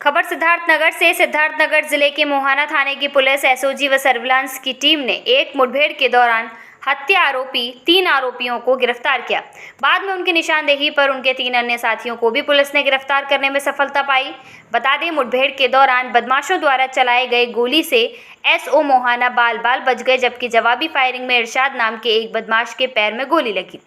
खबर सिद्धार्थनगर से। सिद्धार्थनगर जिले के मोहाना थाने की पुलिस, एसओजी व सर्विलांस की टीम ने एक मुठभेड़ के दौरान हत्या आरोपी 3 आरोपियों को गिरफ्तार किया। बाद में उनकी निशानदेही पर उनके 3 अन्य साथियों को भी पुलिस ने गिरफ्तार करने में सफलता पाई। बता दें, मुठभेड़ के दौरान बदमाशों द्वारा चलाए गए गोली से एसओ मोहाना बाल बाल बच गए, जबकि जवाबी फायरिंग में इरशाद नाम के एक बदमाश के पैर में गोली लगी।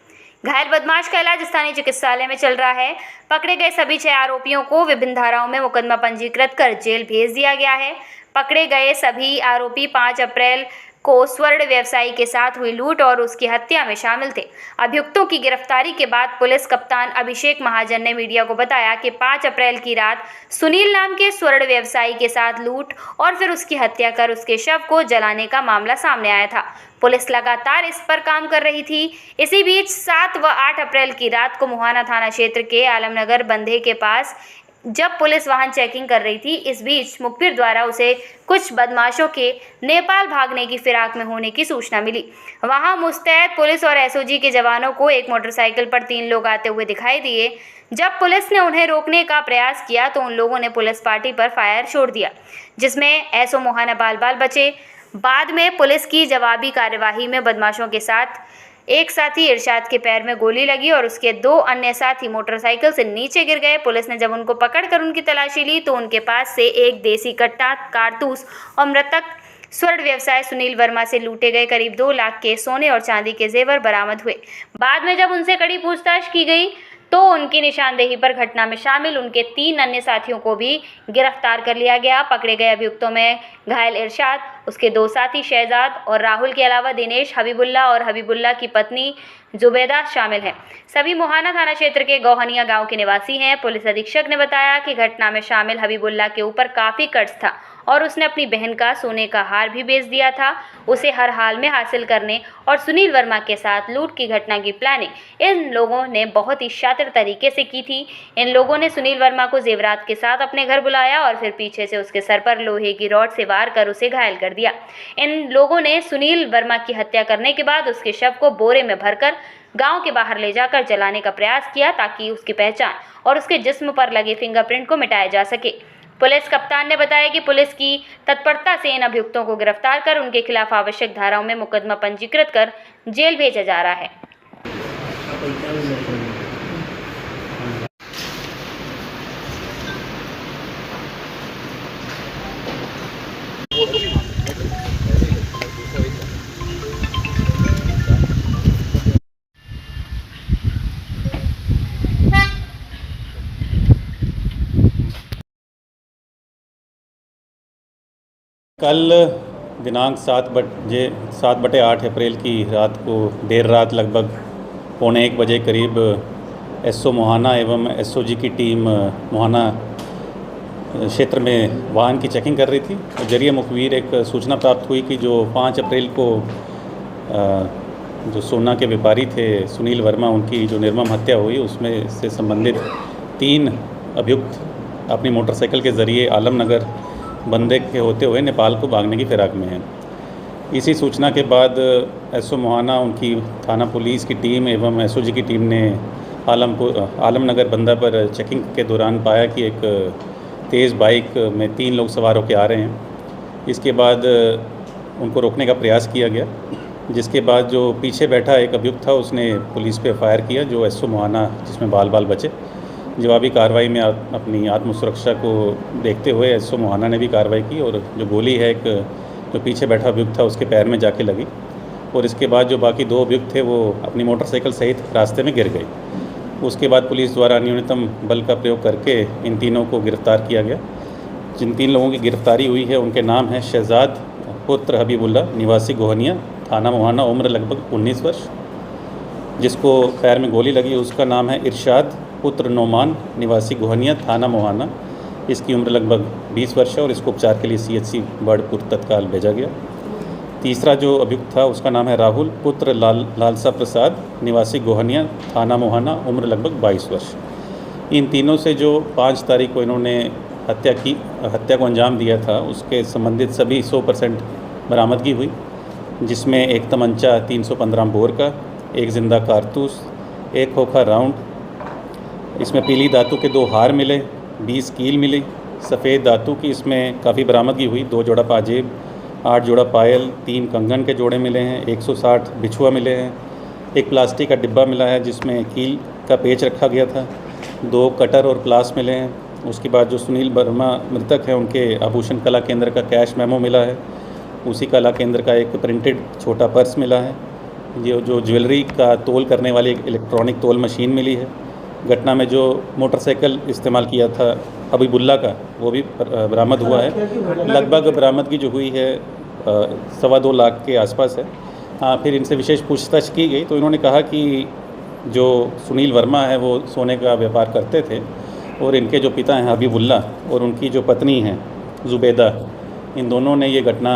घायल बदमाश का इलाज स्थानीय चिकित्सालय में चल रहा है। पकड़े गए सभी 6 आरोपियों को विभिन्न धाराओं में मुकदमा पंजीकृत कर जेल भेज दिया गया है। पकड़े गए सभी आरोपी 5 अप्रैल को स्वर्ण व्यवसायी के साथ हुई लूट और उसकी हत्या में शामिल थे। अभियुक्तों की गिरफ्तारी के बाद पुलिस कप्तान अभिषेक महाजन ने मीडिया को बताया कि 5 अप्रैल की रात सुनील नाम के स्वर्ण व्यवसायी के साथ लूट और फिर उसकी हत्या कर उसके शव को जलाने का मामला सामने आया था। पुलिस लगातार इस पर काम कर रही थी। इसी बीच 7 व 8 अप्रैल की रात को मोहाना थाना क्षेत्र के आलमनगर बंधे के पास जब पुलिस वाहन चेकिंग कर रही थी, इस बीच मुखबिर द्वारा उसे कुछ बदमाशों के नेपाल भागने की फिराक में होने की सूचना मिली। वहां मुस्तैद पुलिस और एसओजी के जवानों को एक मोटरसाइकिल पर 3 लोग आते हुए दिखाई दिए। जब पुलिस ने उन्हें रोकने का प्रयास किया तो उन लोगों ने पुलिस पार्टी पर फायर छोड़ दिया, जिसमें एसओ मोहाना बाल बाल बचे। बाद में पुलिस की जवाबी कार्यवाही में बदमाशों के साथ एक साथी इरशाद के पैर में गोली लगी और उसके 2 अन्य साथी मोटरसाइकिल से नीचे गिर गए। पुलिस ने जब उनको पकड़कर उनकी तलाशी ली तो उनके पास से एक देसी कट्टा, कारतूस और मृतक स्वर्ण व्यवसाय सुनील वर्मा से लूटे गए करीब 2 लाख के सोने और चांदी के जेवर बरामद हुए। बाद में जब उनसे कड़ी पूछताछ की गई तो उनकी निशानदेही पर घटना में शामिल उनके 3 अन्य साथियों को भी गिरफ्तार कर लिया गया। पकड़े गए अभियुक्तों में घायल इरशाद, उसके 2 साथी शहजाद और राहुल के अलावा दिनेश, हबीबुल्ला और हबीबुल्ला की पत्नी जुबैदा शामिल हैं। सभी मोहाना थाना क्षेत्र के गौहनिया गांव के निवासी हैं। पुलिस अधीक्षक ने बताया कि घटना में शामिल हबीबुल्ला के ऊपर काफ़ी कर्ज था और उसने अपनी बहन का सोने का हार भी बेच दिया था। उसे हर हाल में हासिल करने और सुनील वर्मा के साथ लूट की घटना की प्लानिंग इन लोगों ने बहुत ही शातिर तरीके से की थी। इन लोगों ने सुनील वर्मा को जेवरात के साथ अपने घर बुलाया और फिर पीछे से उसके सर पर लोहे की रॉड से वार कर उसे घायल कर दिया। इन लोगों ने सुनील वर्मा की हत्या करने के बाद उसके शव को बोरे में भरकर गांव के बाहर ले जाकर जलाने का प्रयास किया ताकि उसकी पहचान और उसके जिस्म पर लगे फिंगरप्रिंट को मिटाया जा सके। पुलिस कप्तान ने बताया कि पुलिस की तत्परता से इन अभियुक्तों को गिरफ्तार कर उनके खिलाफ आवश्यक धाराओं में मुकदमा पंजीकृत कर जेल भेजा जा रहा है। कल दिनांक 7/8 अप्रैल की रात को देर रात लगभग 1:45 बजे करीब एसओ मोहाना एवं एसओजी की टीम मोहाना क्षेत्र में वाहन की चेकिंग कर रही थी। जरिए मुखबिर एक सूचना प्राप्त हुई कि जो 5 अप्रैल को जो सोना के व्यापारी थे सुनील वर्मा, उनकी जो निर्मम हत्या हुई उसमें से संबंधित 3 अभियुक्त अपनी मोटरसाइकिल के ज़रिए आलमनगर बंदे के होते हुए नेपाल को भागने की फिराक में हैं। इसी सूचना के बाद एसओ मोहाना, उनकी थाना पुलिस की टीम एवं एसओजी की टीम ने आलमनगर बंदा पर चेकिंग के दौरान पाया कि एक तेज़ बाइक में 3 लोग सवार होकर आ रहे हैं। इसके बाद उनको रोकने का प्रयास किया गया, जिसके बाद जो पीछे बैठा एक अभियुक्त था उसने पुलिस पे फायर किया, जो एसओ मोहाना जिसमें बाल बाल बचे। जवाबी कार्रवाई में अपनी आत्मसुरक्षा को देखते हुए एसओ मोहाना ने भी कार्रवाई की और जो गोली है एक जो पीछे बैठा अभियुक्त था उसके पैर में जाके लगी और इसके बाद जो बाकी 2 अभियुक्त थे वो अपनी मोटरसाइकिल सहित रास्ते में गिर गए। उसके बाद पुलिस द्वारा न्यूनतम बल का प्रयोग करके इन तीनों को गिरफ्तार किया गया। जिन 3 लोगों की गिरफ्तारी हुई है उनके नाम हैं शहजाद पुत्र हबीबुल्ला, निवासी गोहनिया, थाना मोहाना, उम्र लगभग 19 वर्ष। जिसको पैर में गोली लगी उसका नाम है इरशाद पुत्र नोमान, निवासी गोहनिया, थाना मोहाना। इसकी उम्र लगभग 20 वर्ष है और इसको उपचार के लिए सीएचसी बर्डपुर तत्काल भेजा गया। तीसरा जो अभियुक्त था उसका नाम है राहुल पुत्र लालसा प्रसाद, निवासी गोहनिया, थाना मोहाना, उम्र लगभग 22 वर्ष। इन तीनों से जो 5 तारीख को इन्होंने हत्या को अंजाम दिया था उसके संबंधित सभी 100% बरामदगी हुई, जिसमें एक तमंचा 315 बोर का, एक जिंदा कारतूस, एक खोखा राउंड, इसमें पीली धातु के 2 हार मिले, 20 कील मिली, सफ़ेद धातु की इसमें काफ़ी बरामदगी हुई। 2 जोड़ा पाजेब, 8 जोड़ा पायल, 3 कंगन के जोड़े मिले हैं, 160 बिछुआ मिले हैं, एक प्लास्टिक का डिब्बा मिला है जिसमें कील का पेच रखा गया था, 2 कटर और प्लास मिले हैं। उसके बाद जो सुनील वर्मा मृतक हैं उनके आभूषण कला केंद्र का कैश मेमो मिला है। उसी कला केंद्र का एक प्रिंटेड छोटा पर्स मिला है। ये जो ज्वेलरी का तोल करने वाली एक इलेक्ट्रॉनिक तोल मशीन मिली है। घटना में जो मोटरसाइकिल इस्तेमाल किया था हबीबुल्ला का, वो भी बरामद हुआ है। लगभग बरामदगी जो हुई है 2.25 लाख के आसपास है। हाँ, फिर इनसे विशेष पूछताछ की गई तो इन्होंने कहा कि जो सुनील वर्मा है वो सोने का व्यापार करते थे और इनके जो पिता हैं हबीबुल्ला और उनकी जो पत्नी हैं जुबैदा, इन दोनों ने ये घटना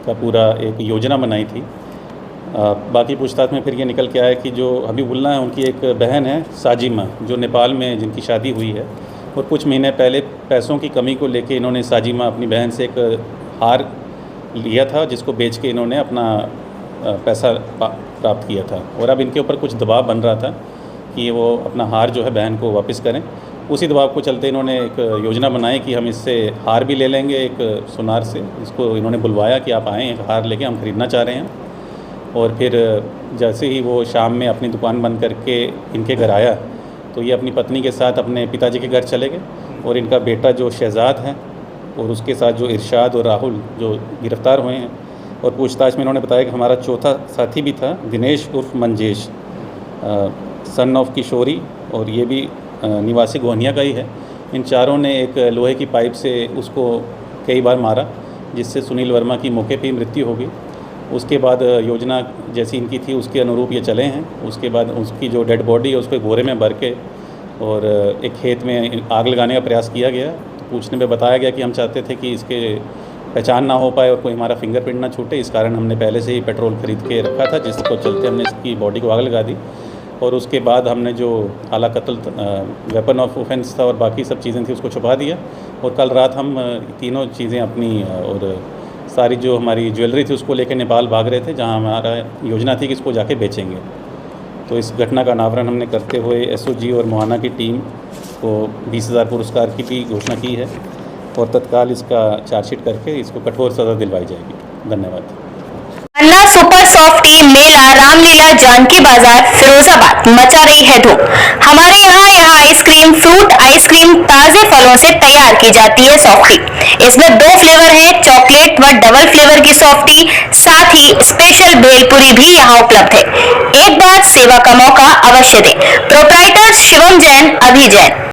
का पूरा एक योजना बनाई थी। बाकी पूछताछ में फिर ये निकल के आया कि जो हबीबुल्ला है उनकी एक बहन है साजिमा, जो नेपाल में जिनकी शादी हुई है, और कुछ महीने पहले पैसों की कमी को लेके इन्होंने साजिमा अपनी बहन से एक हार लिया था जिसको बेच के इन्होंने अपना पैसा प्राप्त किया था। और अब इनके ऊपर कुछ दबाव बन रहा था कि वो अपना हार जो है बहन को वापस करें। उसी दबाव को चलते इन्होंने एक योजना बनाई कि हम इससे हार भी ले लेंगे एक सुनार से। इसको इन्होंने बुलवाया कि आप आएँ, एक हार लेके हम ख़रीदना चाह रहे हैं। और फिर जैसे ही वो शाम में अपनी दुकान बंद करके इनके घर आया तो ये अपनी पत्नी के साथ अपने पिताजी के घर चले गए और इनका बेटा जो शहजाद है और उसके साथ जो इरशाद और राहुल जो गिरफ़्तार हुए हैं। और पूछताछ में इन्होंने बताया कि हमारा चौथा साथी भी था, दिनेश उर्फ मंजेश, सन ऑफ किशोरी, और ये भी निवासी गोहनिया का ही है। इन चारों ने एक लोहे की पाइप से उसको कई बार मारा जिससे सुनील वर्मा की मौके पर ही मृत्यु हो गई। उसके बाद योजना जैसी इनकी थी उसके अनुरूप ये चले हैं। उसके बाद उसकी जो डेड बॉडी है उसको बोरे में भर के और एक खेत में आग लगाने का प्रयास किया गया। तो पूछने में बताया गया कि हम चाहते थे कि इसके पहचान ना हो पाए और कोई हमारा फिंगरप्रिंट ना छूटे, इस कारण हमने पहले से ही पेट्रोल ख़रीद के रखा था, जिसको चलते हमने इसकी बॉडी को आग लगा दी। और उसके बाद हमने जो आला कत्ल वेपन ऑफ ऑफेंस था और बाकी सब चीज़ें थी उसको छुपा दिया। और कल रात हम तीनों चीज़ें अपनी और सारी जो हमारी ज्वेलरी थी उसको लेकर नेपाल भाग रहे थे, जहां हमारा योजना थी कि इसको जाके बेचेंगे। तो इस घटना का अनावरण हमने करते हुए एसओजी और मोहाना की टीम को 20,000 पुरस्कार की भी घोषणा की है और तत्काल इसका चार्जशीट करके इसको कठोर सज़ा दिलवाई जाएगी। धन्यवाद। अन्ना सुपर सॉफ्ट टी मेला रामलीला जानकी बाजार फिरोजाबाद मचा रही है धूम। हमारे यहाँ आइसक्रीम, फ्रूट आइसक्रीम ताजे फलों से तैयार की जाती है सॉफ्टी। इसमें 2 फ्लेवर है, चॉकलेट व डबल फ्लेवर की सॉफ्टी, साथ ही स्पेशल भेलपुरी भी यहाँ उपलब्ध है। एक बार सेवा का मौका अवश्य दें। प्रोप्राइटर शिवम जैन, अभी जैन।